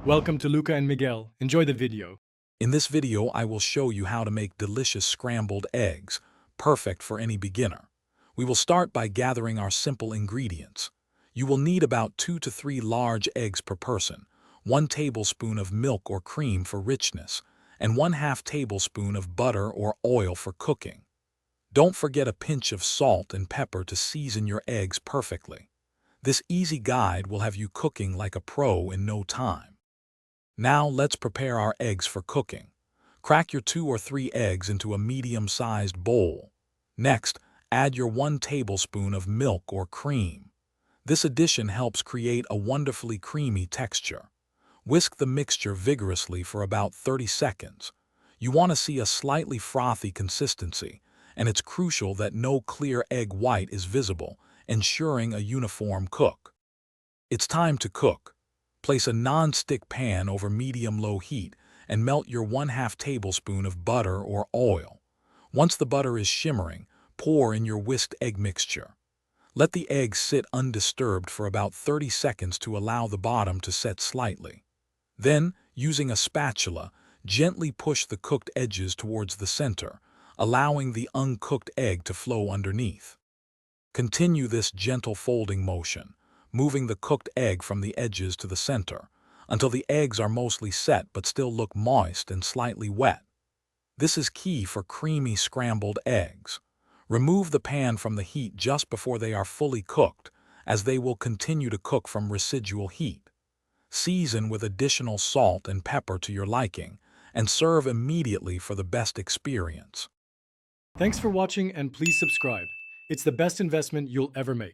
Welcome to Luca and Miguel. Enjoy the video. In this video, I will show you how to make delicious scrambled eggs, perfect for any beginner. We will start by gathering our simple ingredients. You will need about 2 to 3 large eggs per person, 1 tablespoon of milk or cream for richness, and 1/2 tablespoon of butter or oil for cooking. Don't forget a pinch of salt and pepper to season your eggs perfectly. This easy guide will have you cooking like a pro in no time. Now let's prepare our eggs for cooking. Crack your 2 or 3 eggs into a medium-sized bowl. Next, add your 1 tablespoon of milk or cream. This addition helps create a wonderfully creamy texture. Whisk the mixture vigorously for about 30 seconds. You want to see a slightly frothy consistency, and it's crucial that no clear egg white is visible, ensuring a uniform cook. It's time to cook. Place a non-stick pan over medium-low heat and melt your 1/2 tablespoon of butter or oil. Once the butter is shimmering, pour in your whisked egg mixture. Let the eggs sit undisturbed for about 30 seconds to allow the bottom to set slightly. Then, using a spatula, gently push the cooked edges towards the center, allowing the uncooked egg to flow underneath. Continue this gentle folding motion, moving the cooked egg from the edges to the center, until the eggs are mostly set but still look moist and slightly wet. This is key for creamy scrambled eggs. Remove the pan from the heat just before they are fully cooked, as they will continue to cook from residual heat. Season with additional salt and pepper to your liking, and serve immediately for the best experience. Thanks for watching and please subscribe. It's the best investment you'll ever make.